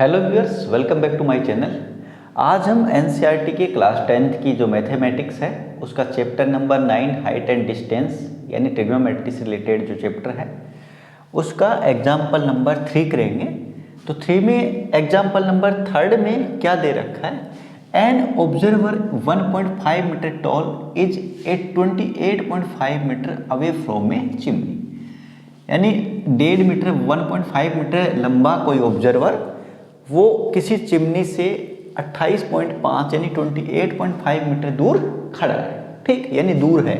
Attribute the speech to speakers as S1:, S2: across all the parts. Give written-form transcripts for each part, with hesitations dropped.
S1: Hello viewers, welcome back to my channel. आज हम NCERT के क्लास 10th की जो मैथमेटिक्स है उसका chapter number 9 height and distance यानी ट्रिग्नोमेट्री से रिलेटेड जो चैप्टर है उसका एग्जाम्पल नंबर 3 करेंगे। तो 3 में एग्जाम्पल नंबर 3 में क्या दे रखा है, an observer 1.5 metre tall is at 28.5 metre away from a chimney. यानी 1.5 मीटर 1.5 मीटर लंबा कोई ऑब्जर्वर वो किसी चिमनी से 28.5 यानी 28.5 मीटर दूर खड़ा है, ठीक, यानी दूर है।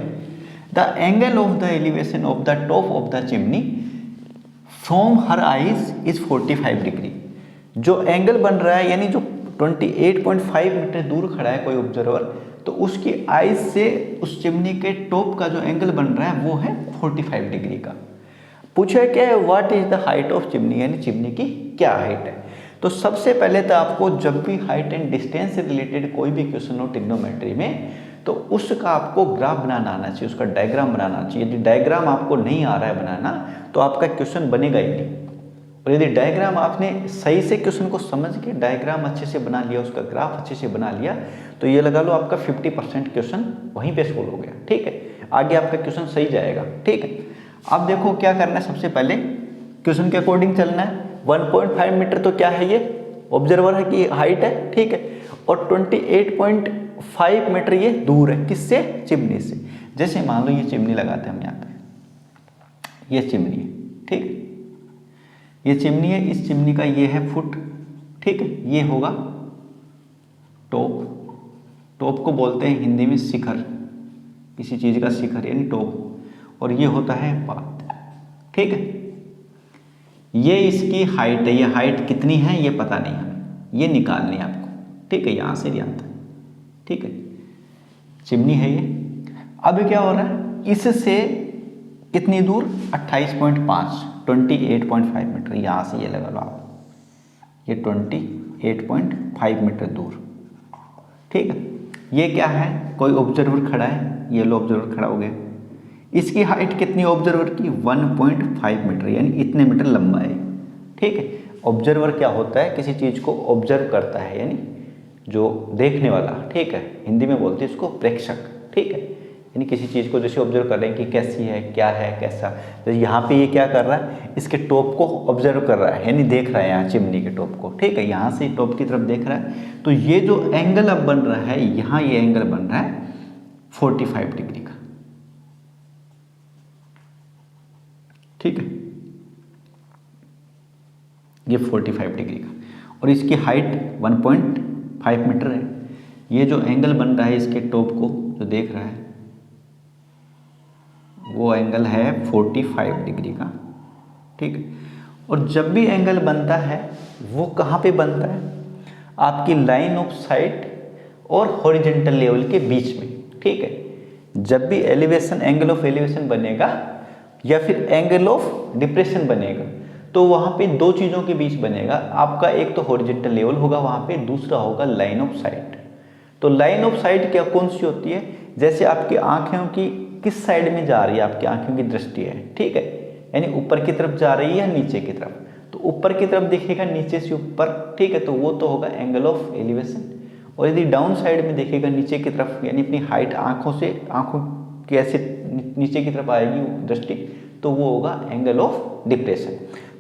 S1: The angle of the elevation of the top of the chimney from her eyes is 45 degree. जो एंगल बन रहा है यानी जो 28.5 मीटर दूर खड़ा है कोई ऑब्जर्वर, तो उसकी आइज से उस चिमनी के टॉप का जो एंगल बन रहा है वो है 45 डिग्री का। पूछा क्या है, what is the height of chimney, यानी चिमनी की क्या हाइट है। तो सबसे पहले तो आपको जब भी हाइट एंड डिस्टेंस से रिलेटेड कोई भी क्वेश्चन हो ट्रिग्नोमेट्री में, तो उसका आपको ग्राफ बनाना आना चाहिए, उसका डायग्राम बनाना चाहिए। यदि डायग्राम आपको नहीं आ रहा है बनाना तो आपका क्वेश्चन बनेगा ही नहीं। और यदि डायग्राम आपने सही से क्वेश्चन को समझ के डायग्राम अच्छे से बना लिया, उसका ग्राफ अच्छे से बना लिया, तो ये लगा लो आपका 50% क्वेश्चन वहीं पे सोल्व हो गया, ठीक है। आगे आपका क्वेश्चन सही जाएगा, ठीक है। अब देखो क्या करना है, सबसे पहले क्वेश्चन के अकॉर्डिंग चलना है। 1.5 मीटर तो क्या है, ये ऑब्जर्वर है कि हाइट है, ठीक है। और 28.5 मीटर ये दूर है, किससे, चिमनी से। जैसे मान लो ये चिमनी लगाते हैं हम यहाँ पे, ये चिमनी है, ठीक, ये चिमनी है, इस चिमनी का ये है फुट, ठीक है। ये होगा टॉप, टॉप को बोलते हैं हिंदी में शिखर, किसी चीज का शिखर यानी टॉप। और ये होता है पात, ठीक है। ये इसकी हाइट है, ये हाइट कितनी है ये पता नहीं हमें, ये निकालनी है आपको, ठीक है, यहाँ से यहाँ तक, ठीक है। चिमनी है ये। अब क्या हो रहा है, इससे कितनी दूर, 28.5 28.5 मीटर, यहाँ से ये लगा लो आप, ये 28.5 मीटर दूर, ठीक है। ये क्या है, कोई ऑब्जर्वर खड़ा है, ये लो ऑब्जर्वर खड़ा हो गया। इसकी हाइट कितनी ऑब्जर्वर की, 1.5 मीटर, यानी इतने मीटर लंबा है, ठीक है। ऑब्जर्वर क्या होता है, किसी चीज को ऑब्जर्व करता है, यानी जो देखने वाला, ठीक है। हिंदी में बोलते हैं इसको प्रेक्षक, ठीक है। यानी किसी चीज को जैसे ऑब्जर्व कर रहे हैं कि कैसी है, क्या है, कैसा। तो यहाँ पे ये क्या कर रहा है, इसके टॉप को ऑब्जर्व कर रहा है, यानी देख रहा है यहाँ चिमनी के टॉप को, ठीक है। यहाँ से टॉप की तरफ देख रहा है। तो ये जो एंगल अब बन रहा है, यहाँ ये एंगल बन रहा है 45 डिग्री का, ठीक है। ये 45 डिग्री का, और इसकी हाइट 1.5 मीटर है। ये जो एंगल बन रहा है इसके टॉप को जो देख रहा है वो एंगल है 45 डिग्री का, ठीक है। और जब भी एंगल बनता है वो कहाँ पे बनता है, आपकी लाइन ऑफ साइट और हॉरिजॉन्टल लेवल के बीच में, ठीक है। जब भी एलिवेशन, एंगल ऑफ एलिवेशन बनेगा या फिर एंगल ऑफ डिप्रेशन बनेगा, तो वहां पे दो चीजों के बीच बनेगा आपका, एक तो हॉरिजॉन्टल लेवल होगा वहां पे, दूसरा होगा लाइन ऑफ साइट। तो लाइन ऑफ साइट क्या, कौन सी होती है, जैसे आपकी आंखों की किस साइड में जा रही है, आपकी आंखों की दृष्टि है, ठीक है, यानी ऊपर की तरफ जा रही है या नीचे की तरफ। तो ऊपर की तरफ देखेगा नीचे से ऊपर, ठीक है, तो वो तो होगा एंगल ऑफ एलिवेशन। और यदि डाउन साइड में देखेगा नीचे की तरफ, यानी अपनी हाइट आंखों से, आंखों की ऐसे नीचे की तरफ आएगी दृष्टि, तो वो होगा एंगल ऑफ डिप्रेशन।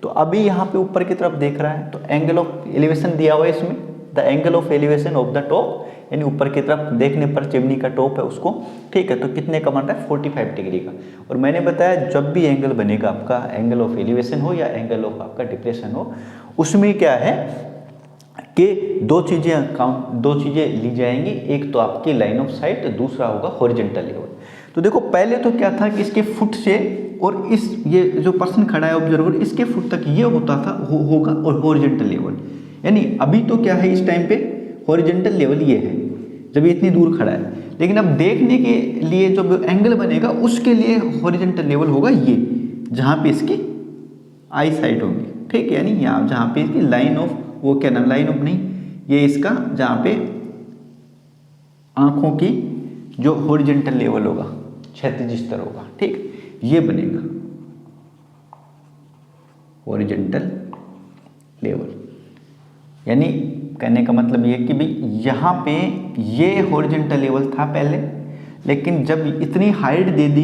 S1: तो अभी यहाँ पे ऊपर की तरफ देख रहा है, तो एंगल ऑफ एलिवेशन दिया हुआ है इसमें, the angle of elevation of the top, यानी ऊपर की तरफ देखने पर चिमनी का टॉप है उसको, ठीक है। तो कितने का बन रहा है, 45 डिग्री का। और मैंने बताया जब भी एंगल बनेगा आपका, एंगल ऑफ एलिवेशन हो या एंगल ऑफ आपका डिप्रेशन हो, उसमें क्या है कि दो चीजें ली जाएंगी, एक तो आपकी लाइन ऑफ साइट, दूसरा होगा हॉरिजॉन्टल लेवल। तो देखो पहले तो क्या था कि इसके फुट से और इस ये जो पर्सन खड़ा है ऑब्जर्वर, इसके फुट तक ये होता था होगा और हॉरिजॉन्टल लेवल, यानी अभी तो क्या है इस टाइम पे हॉरिजॉन्टल लेवल ये है जब ये इतनी दूर खड़ा है। लेकिन अब देखने के लिए जो एंगल बनेगा उसके लिए हॉरिजॉन्टल लेवल होगा ये, जहाँ पे इसकी आई साइट होगी, ठीक है। यानी यहाँ जहाँ पे इसकी लाइन ऑफ, वो क्या नाम, लाइन ऑफ नहीं, ये इसका जहाँ पे आंखों की जो हॉरिजॉन्टल लेवल होगा, क्षैतिज स्तर होगा, ठीक, ये बनेगा हॉरिजॉन्टल लेवल। यानी कहने का मतलब ये कि भाई यहाँ पे ये हॉरिजॉन्टल लेवल था पहले, लेकिन जब इतनी हाइट दे दी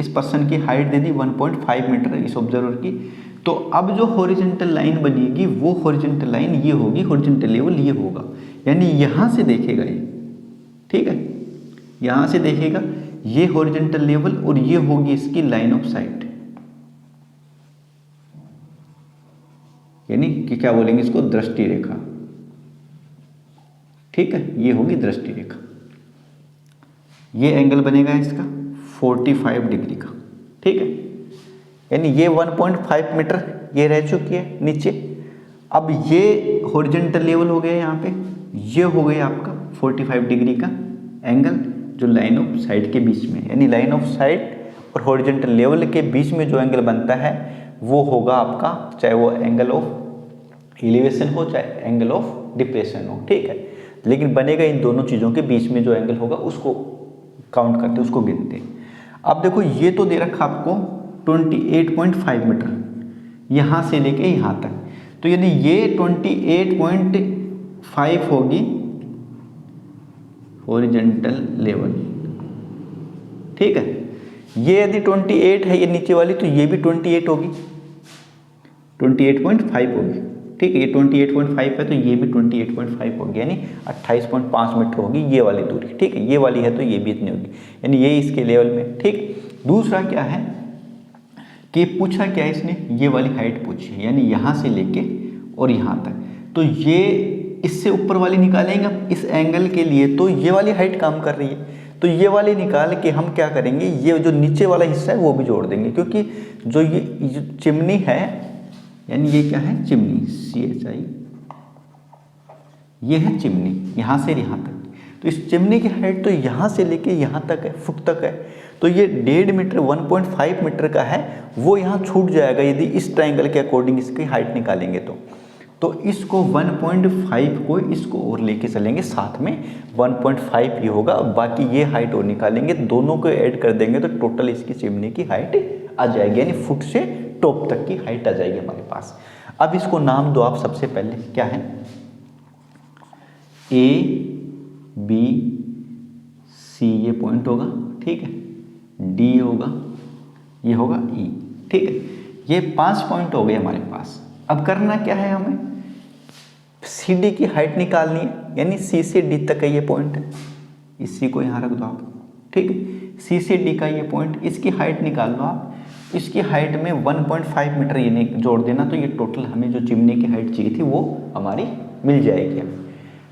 S1: इस पर्सन की हाइट दे दी 1.5 मीटर इस ऑब्जर्वर की, तो अब जो हॉरिजॉन्टल लाइन बनेगी वो हॉरिजॉन्टल लाइन ये होगी, हॉरिजॉन्टल लेवल ये होगा, यानी यहाँ से देखेगा ये, ठीक है, यहाँ से देखेगा ये हॉरिजॉन्टल लेवल और ये होगी इसकी लाइन ऑफ साइट, यानी कि क्या बोलेंगे इसको, दृष्टि रेखा, ठीक है, ये होगी दृष्टि रेखा। ये एंगल बनेगा इसका 45 डिग्री का, ठीक है, यानी ये 1.5 मीटर ये रह चुकी है नीचे। अब ये हॉरिजॉन्टल लेवल हो गया यहाँ पे, ये हो गया आपका 45 डिग्री का एंगल जो लाइन ऑफ साइट के बीच में, यानी लाइन ऑफ साइट और हॉरिजॉन्टल लेवल के बीच में जो एंगल बनता है वो होगा आपका, चाहे वो एंगल ऑफ एलिवेशन हो चाहे एंगल ऑफ डिप्रेशन हो, ठीक है, लेकिन बनेगा इन दोनों चीज़ों के बीच में जो एंगल होगा उसको काउंट करते, उसको गिनते। अब देखो ये तो दे रखा आपको 28.5 मीटर यहाँ से लेके यहाँ तक, तो यदि ये 28.5 होगी हॉरिजॉन्टल लेवल, ठीक है, ये यदि 28 है ये नीचे वाली, तो ये भी 28 होगी, 28.5 होगी, ठीक है, ये 28.5 है तो ये भी 28.5 होगी, यानी 28.5 मीटर होगी ये वाली दूरी, ठीक है, ये वाली है तो ये भी इतनी होगी, यानी ये इसके लेवल में, ठीक। दूसरा क्या है कि पूछा क्या है इसने, ये वाली हाइट पूछी है, यानी यहाँ से लेके और यहाँ तक, तो ये इससे ऊपर वाली निकालेंगे इस एंगल के लिए, तो ये वाली हाइट काम कर रही है, तो ये वाली निकाल के हम क्या करेंगे, ये जो नीचे वाला हिस्सा है वो भी जोड़ देंगे, क्योंकि जो ये चिमनी है, यानी ये क्या है, चिमनी, CHI, ये है चिमनी यहाँ से यहाँ तक, तो इस चिमनी की हाइट तो यहाँ से लेके यहाँ तक है, फुट तक है, तो ये 1.5 मीटर 1.5 मीटर का है, वो यहाँ छूट जाएगा यदि इस ट्रायंगल के अकॉर्डिंग इसकी हाइट निकालेंगे तो इसको 1.5 को इसको और लेके चलेंगे साथ में, 1.5 ये होगा, बाकी ये हाइट और निकालेंगे, दोनों को ऐड कर देंगे तो टोटल इसकी चिमनी की हाइट आ जाएगी, यानी फुट से टॉप तक की हाइट आ जाएगी हमारे पास। अब इसको नाम दो आप, सबसे पहले क्या है, ABC ये पॉइंट होगा, ठीक है, D होगा, ये होगा E, ठीक है, ये 5 पॉइंट हो गए हमारे पास। अब करना क्या है, हमें CD की हाइट निकालनी है, यानी C से D तक का ये पॉइंट है, इस C को यहाँ रख दो आप, ठीक है, C से D का ये पॉइंट, इसकी हाइट निकाल लो आप, इसकी हाइट में 1.5 मीटर ये जोड़ देना, तो ये टोटल हमें जो चिमनी की हाइट चाहिए थी वो हमारी मिल जाएगी हमें।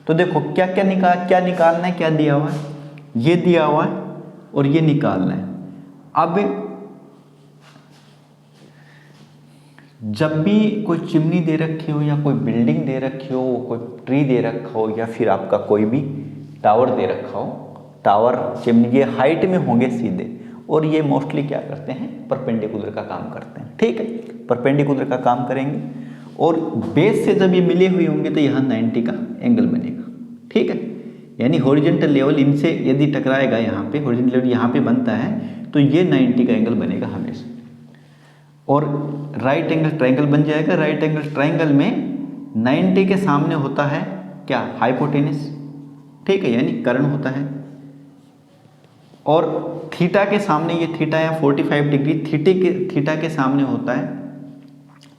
S1: तो देखो क्या निकालना है, क्या दिया हुआ है, ये दिया हुआ है और ये निकालना है। अब जब भी कोई चिमनी दे रखी हो या कोई बिल्डिंग दे रखी हो, कोई ट्री दे रखा हो या फिर आपका कोई भी टावर दे रखा हो, टावर चिमनी ये हाइट में होंगे सीधे, और ये मोस्टली क्या करते हैं, परपेंडिकुलर का काम करते हैं, ठीक है, परपेंडिकुलर का काम करेंगे, और बेस से जब ये मिले हुए होंगे तो यहाँ 90 का एंगल बनेगा, ठीक है, यानी हॉरिजॉन्टल लेवल इनसे यदि टकराएगा, यहाँ पे हॉरिजॉन्टल लेवल यहाँ पे बनता है तो ये 90 का एंगल बनेगा हमेशा, और राइट एंगल ट्रायंगल बन जाएगा। राइट एंगल ट्रायंगल में 90 के सामने होता है क्या, हाइपोटेनस, ठीक है, यानी कर्ण होता है, और थीटा के सामने, ये थीटा या 45 डिग्री, थीटा के सामने होता है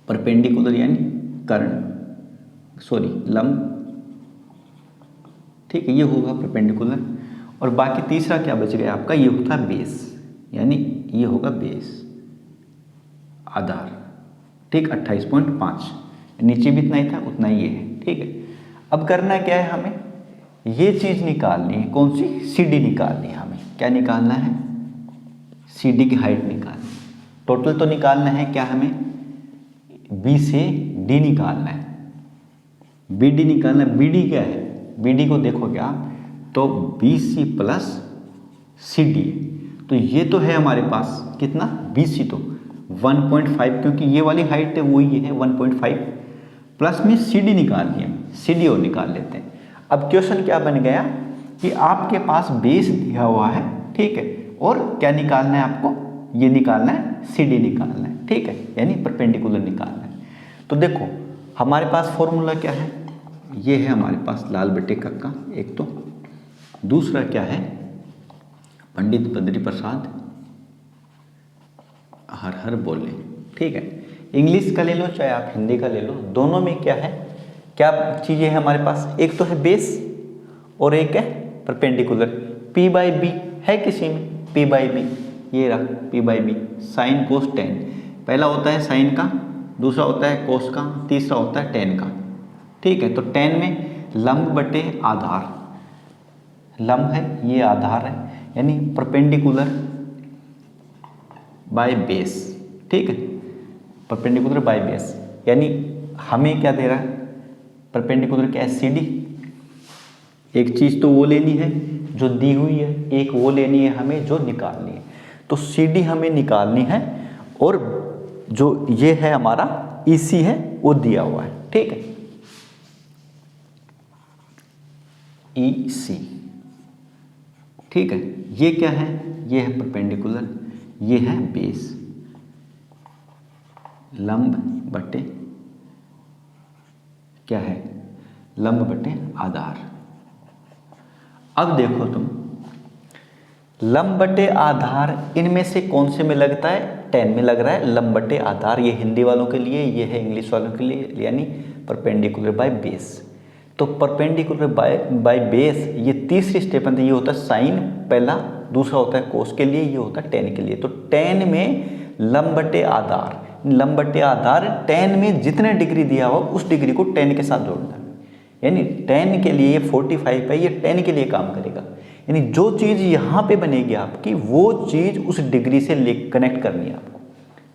S1: परपेंडिकुलर यानी कर्ण, लंब, ठीक है, ये होगा परपेंडिकुलर, और बाकी तीसरा क्या बच गया आपका, ये होता है बेस, यानी ये होगा बेस, आधार, ठीक, 28.5, नीचे भी इतना ही था उतना ही ये है, ठीक है। अब करना क्या है, हमें ये चीज़ निकालनी है, कौन सी, CD निकालनी है, हमें क्या निकालना है, CD की हाइट निकालनी, टोटल तो निकालना है क्या, हमें B से D निकालना है, BD निकालना है। BD क्या है, BD को देखोगे आप तो BC प्लस CD, तो ये तो है हमारे पास कितना, BC तो 1.5, क्योंकि ये वाली हाइट है वो ये है 1.5, प्लस में CD निकालनी है, CD और निकाल लेते हैं। अब क्वेश्चन क्या बन गया कि आपके पास बेस दिया हुआ है, ठीक है, और क्या निकालना है आपको, ये निकालना है, CD निकालना है, ठीक है, यानी परपेंडिकुलर निकालना है। तो देखो हमारे पास फॉर्मूला क्या है, ये है हमारे पास लाल बटे कक्का एक। तो दूसरा क्या है, पंडित बद्री प्रसाद हर हर बोले। ठीक है, इंग्लिश का ले लो चाहे आप हिंदी का ले लो, दोनों में क्या है, क्या चीज़ें हैं हमारे पास, एक तो है बेस और एक है परपेंडिकुलर। पी बाई बी है किसी में, पी बाई बी, ये रहा P by B, sine cos ten. पहला होता है साइन का, दूसरा होता है कोस का, तीसरा होता है टेन का। ठीक है, तो टेन में लंब बटे आधार, लंब है ये आधार है, यानी परपेंडिकुलर बाय बेस। ठीक है, परपेंडिकुलर बाय बेस, यानी हमें क्या दे रहा है, परपेंडिकुलर क्या है, सी डी। एक चीज़ तो वो लेनी है जो दी हुई है, एक वो लेनी है हमें जो निकालनी है। तो सी डी हमें निकालनी है, और जो ये है हमारा ई सी है वो दिया हुआ है। ठीक है, ई सी। ठीक है, ये क्या है, ये है परपेंडिकुलर, ये है बेस, लंब बटे क्या है, लंब बटे आधार। अब देखो तुम, लंब बटे आधार इनमें से कौन से में लगता है, 10 में लग रहा है लंब बटे आधार। ये हिंदी वालों के लिए, ये है इंग्लिश वालों के लिए, यानी परपेंडिकुलर बाय बेस। तो परपेंडिकुलर बाय बेस ये तीसरी स्टेप है, ये होता है साइन पहला, दूसरा होता है कोस के लिए, ये होता है टेन के लिए। तो 10 में लंब बटे आधार, लंब बटे आधार 10 में जितने डिग्री दिया हो उस डिग्री को 10 के साथ जोड़ना है। यानी 10 के लिए 45 है, ये 10 के लिए काम करेगा। यानी जो चीज़ यहाँ पे बनेगी आपकी, वो चीज़ उस डिग्री से कनेक्ट करनी है आपको।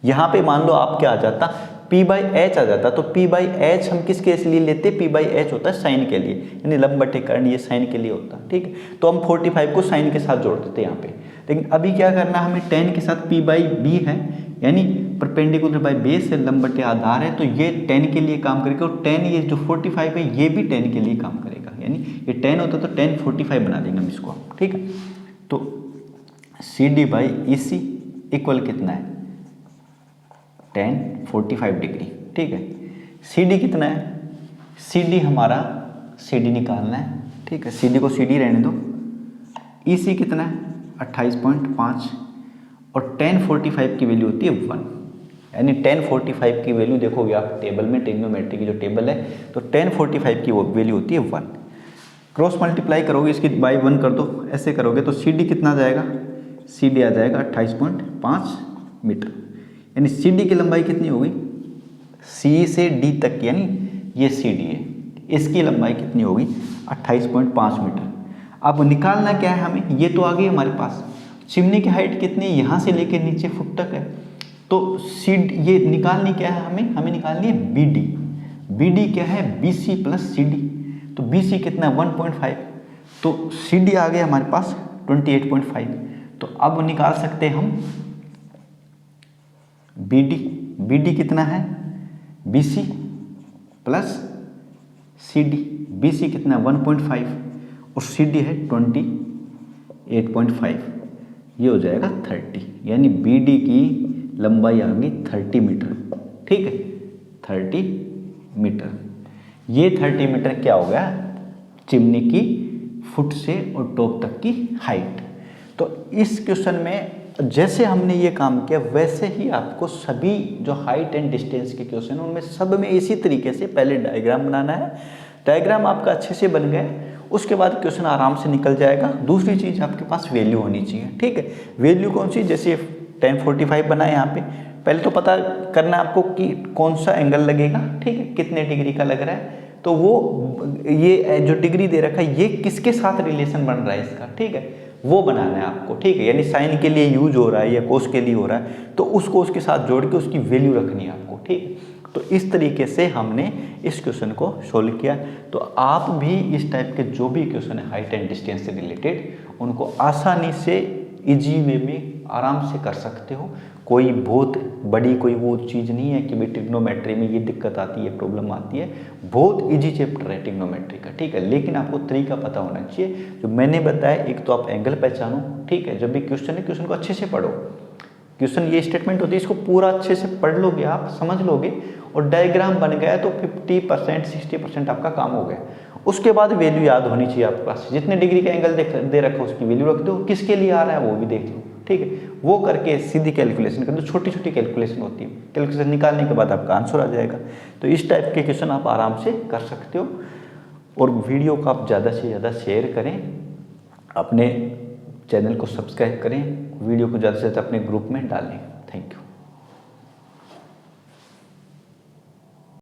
S1: यहाँ पे मान लो आप क्या आ जाता, P बाई एच आ जाता, तो P बाई एच हम किसके लिए लेते, P बाई एच होता है साइन के लिए, यानी लंब बटे कर्ण, ये साइन के लिए होता है। ठीक है, तो हम 45 को साइन के साथ जोड़ देते यहाँ पे। लेकिन अभी क्या करना, हमें 10 के साथ P बाई बी है, यानी परपेंडिकुलर बाय बेस है, लंब बटे आधार है, तो ये 10 के लिए काम करेगा, और 10 ये जो 45 है ये भी 10 के लिए काम करेगा। यानी ये 10 होता तो 10 45 बना देंगे हम इसको। ठीक है, तो C D by E C equal कितना है, 10 45 डिग्री। ठीक है, सी डी कितना है, सी डी हमारा, सी डी निकालना है। ठीक है, सी डी को सी डी रहने दो। ई सी कितना है 28.5, और 10 45 की वैल्यू होती है 1, यानी 10 45 की वैल्यू देखोगे आप टेबल में, ट्रिग्नोमेट्री की जो टेबल है, तो 10 45 की वो वैल्यू होती है 1। क्रॉस मल्टीप्लाई करोगे इसकी बाई 1 कर दो, ऐसे करोगे तो सी डी कितना जाएगा, सी डी आ जाएगा 28.5 मीटर। यानी सी डी की लंबाई कितनी होगी, सी से डी तक, यानी ये सी डी है, इसकी लंबाई कितनी होगी 28.5 मीटर। अब निकालना क्या है हमें, ये तो आ गई हमारे पास, चिमनी की हाइट कितनी है, यहाँ से लेके नीचे फुट तक है, तो सी ये निकालनी क्या है हमें निकालनी है बी डी। बी डी क्या है, B C plus C D, तो बी सी कितना है 1.5, तो सी डी आ गया हमारे पास 28.5। तो अब निकाल सकते हैं हम बी डी, बी डी कितना है, B C plus C D, B C कितना है 1.5 और सी डी है 28.5, ये हो जाएगा 30, यानी बी डी की लंबाई आ गई 30 मीटर। ठीक है, 30 मीटर। ये 30 मीटर क्या हो गया, चिमनी की फुट से और टॉप तक की हाइट। तो इस क्वेश्चन में जैसे हमने ये काम किया, वैसे ही आपको सभी जो हाइट एंड डिस्टेंस के क्वेश्चन हैं उनमें सब में इसी तरीके से पहले डायग्राम बनाना है। डायग्राम आपका अच्छे से बन गया, उसके बाद क्वेश्चन आराम से निकल जाएगा। दूसरी चीज़ आपके पास वैल्यू होनी चाहिए। ठीक है, वैल्यू कौन सी, जैसे 1045 बनाए यहाँ पे, पहले तो पता करना है आपको कि कौन सा एंगल लगेगा। ठीक है, कितने डिग्री का लग रहा है, तो वो ये जो डिग्री दे रखा है ये किसके साथ रिलेशन बन रहा है इसका, ठीक है, वो बनाना है आपको। ठीक है, यानी साइन के लिए यूज हो रहा है या कोस के लिए हो रहा है, तो उस कोस के साथ जोड़ के उसकी वैल्यू रखनी है आपको। ठीक है, तो इस तरीके से हमने इस क्वेश्चन को सोल्व किया। तो आप भी इस टाइप के जो भी क्वेश्चन है हाइट एंड डिस्टेंस से रिलेटेड, उनको आसानी से इजी वे में आराम से कर सकते हो। कोई बहुत बड़ी कोई वो चीज़ नहीं है कि भाई ट्रिग्नोमेट्री में ये दिक्कत आती है, प्रॉब्लम आती है। बहुत इजी चैप्टर है ट्रिग्नोमेट्री का। ठीक है, लेकिन आपको तरीका पता होना चाहिए जो मैंने बताया। एक तो आप एंगल पहचानो, ठीक है, जब भी क्वेश्चन है क्वेश्चन को अच्छे से पढ़ो, क्वेश्चन ये स्टेटमेंट होती है, इसको पूरा अच्छे से पढ़ लोगे आप, समझ लोगे और डायग्राम बन गया तो 50% 60% आपका काम हो गया। उसके बाद वैल्यू याद होनी चाहिए आपके पास, जितने डिग्री का एंगल दे रखा उसकी वैल्यू रख दो, किसके लिए आ रहा है वो भी देख लो, ठीक है। वो करके सीधी कैलकुलेशन कर दो, छोटी छोटी कैलकुलेशन होती है, कैलकुलेशन निकालने के बाद आपका आंसर आ जाएगा। तो इस टाइप के क्वेश्चन आप आराम से कर सकते हो। और वीडियो को आप ज़्यादा से ज़्यादा शेयर करें, अपने चैनल को सब्सक्राइब करें, वीडियो को ज़्यादा से ज़्यादा अपने ग्रुप में डालें। Thank you.